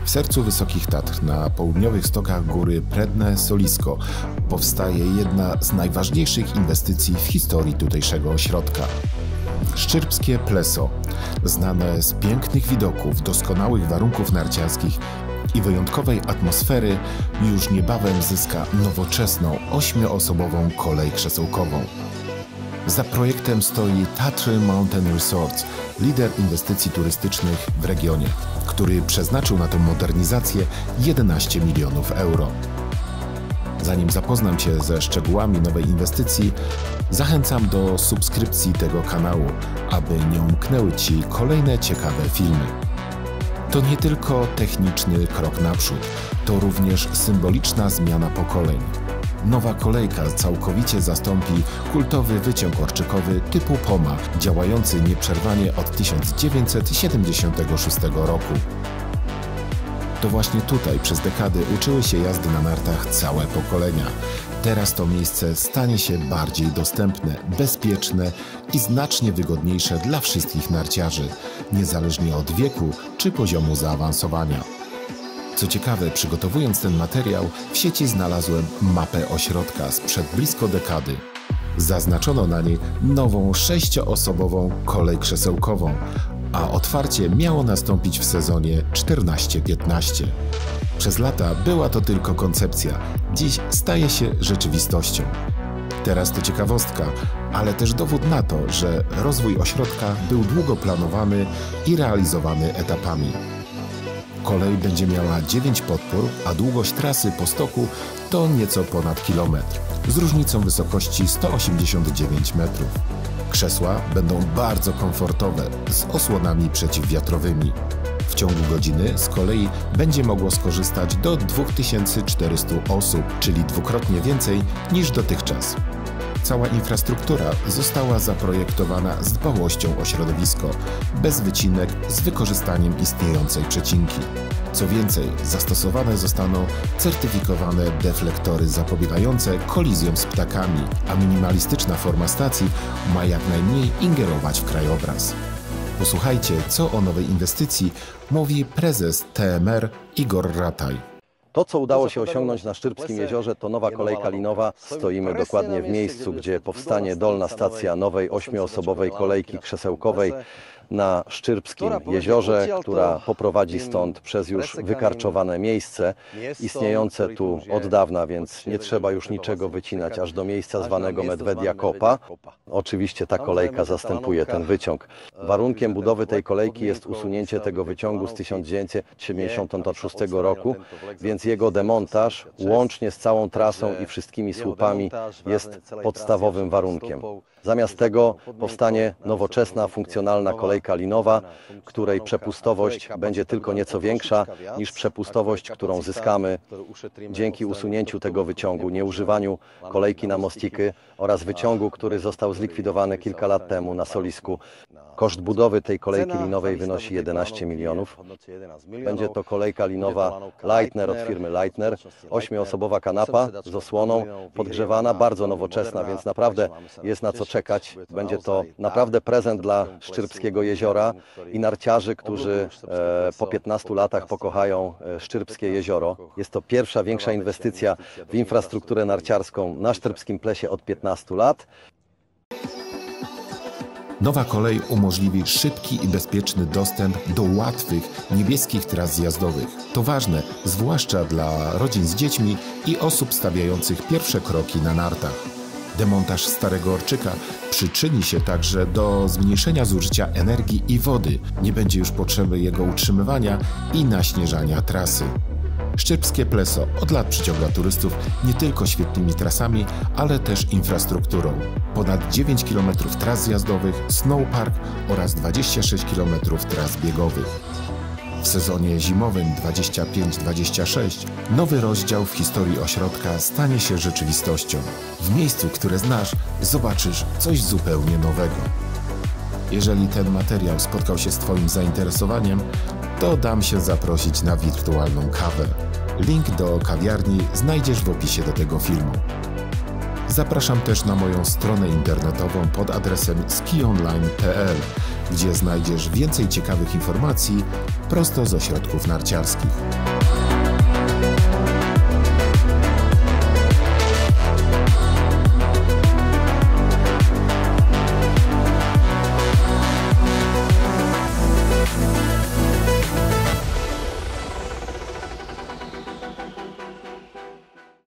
W sercu Wysokich Tatr, na południowych stokach góry Predne Solisko, powstaje jedna z najważniejszych inwestycji w historii tutejszego ośrodka. Szczyrbskie Pleso, znane z pięknych widoków, doskonałych warunków narciarskich i wyjątkowej atmosfery, już niebawem zyska nowoczesną, 8-osobową kolej krzesełkową. Za projektem stoi Tatry Mountain Resorts, lider inwestycji turystycznych w regionie, który przeznaczył na tę modernizację 11 milionów euro. Zanim zapoznam Cię ze szczegółami nowej inwestycji, zachęcam do subskrypcji tego kanału, aby nie umknęły Ci kolejne ciekawe filmy. To nie tylko techniczny krok naprzód, to również symboliczna zmiana pokoleń. Nowa kolejka całkowicie zastąpi kultowy wyciąg orczykowy typu Poma, działający nieprzerwanie od 1976 roku. To właśnie tutaj przez dekady uczyły się jazdy na nartach całe pokolenia. Teraz to miejsce stanie się bardziej dostępne, bezpieczne i znacznie wygodniejsze dla wszystkich narciarzy, niezależnie od wieku czy poziomu zaawansowania. Co ciekawe, przygotowując ten materiał, w sieci znalazłem mapę ośrodka sprzed blisko dekady. Zaznaczono na niej nową 6-osobową kolej krzesełkową, a otwarcie miało nastąpić w sezonie 14-15. Przez lata była to tylko koncepcja, dziś staje się rzeczywistością. Teraz to ciekawostka, ale też dowód na to, że rozwój ośrodka był długo planowany i realizowany etapami. Kolej będzie miała 9 podpór, a długość trasy po stoku to nieco ponad kilometr, z różnicą wysokości 189 metrów. Krzesła będą bardzo komfortowe, z osłonami przeciwwiatrowymi. W ciągu godziny z kolei będzie mogło skorzystać do 2400 osób, czyli dwukrotnie więcej niż dotychczas. Cała infrastruktura została zaprojektowana z dbałością o środowisko, bez wycinek, z wykorzystaniem istniejącej przecinki. Co więcej, zastosowane zostaną certyfikowane deflektory zapobiegające kolizjom z ptakami, a minimalistyczna forma stacji ma jak najmniej ingerować w krajobraz. Posłuchajcie, co o nowej inwestycji mówi prezes TMR Igor Rataj. To, co udało się osiągnąć na Szczyrbskim jeziorze, to nowa kolejka linowa. Stoimy dokładnie w miejscu, gdzie powstanie dolna stacja nowej 8-osobowej kolejki krzesełkowej na Szczyrbskim jeziorze, która poprowadzi stąd przez już wykarczowane miejsce, istniejące tu od dawna, więc nie trzeba już niczego wycinać, aż do miejsca zwanego Medvedia Kopa. Oczywiście ta kolejka zastępuje ten wyciąg. Warunkiem budowy tej kolejki jest usunięcie tego wyciągu z 1976 roku, więc jego demontaż łącznie z całą trasą i wszystkimi słupami jest podstawowym warunkiem. Zamiast tego powstanie nowoczesna, funkcjonalna kolejka linowa, której przepustowość będzie tylko nieco większa niż przepustowość, którą zyskamy dzięki usunięciu tego wyciągu, nieużywaniu kolejki na mostiki oraz wyciągu, który został zlikwidowany kilka lat temu na Solisku. Koszt budowy tej kolejki linowej wynosi 11 milionów. Będzie to kolejka linowa Leitner od firmy Leitner, 8-osobowa kanapa z osłoną, podgrzewana, bardzo nowoczesna, więc naprawdę jest na co czekać. Będzie to naprawdę prezent dla Szczyrbskiego jeziora i narciarzy, którzy po 15 latach pokochają Szczyrbskie jezioro. Jest to pierwsza większa inwestycja w infrastrukturę narciarską na Szczyrbskim Plesie od 15 lat. Nowa kolej umożliwi szybki i bezpieczny dostęp do łatwych, niebieskich tras zjazdowych. To ważne, zwłaszcza dla rodzin z dziećmi i osób stawiających pierwsze kroki na nartach. Demontaż starego orczyka przyczyni się także do zmniejszenia zużycia energii i wody. Nie będzie już potrzeby jego utrzymywania i naśnieżania trasy. Szczyrbskie Pleso od lat przyciąga turystów nie tylko świetnymi trasami, ale też infrastrukturą. Ponad 9 km tras zjazdowych, snowpark oraz 26 km tras biegowych. W sezonie zimowym 25-26 nowy rozdział w historii ośrodka stanie się rzeczywistością. W miejscu, które znasz, zobaczysz coś zupełnie nowego. Jeżeli ten materiał spotkał się z Twoim zainteresowaniem, to dam się zaprosić na wirtualną kawę. Link do kawiarni znajdziesz w opisie do tego filmu. Zapraszam też na moją stronę internetową pod adresem skionline.pl, gdzie znajdziesz więcej ciekawych informacji prosto z ośrodków narciarskich.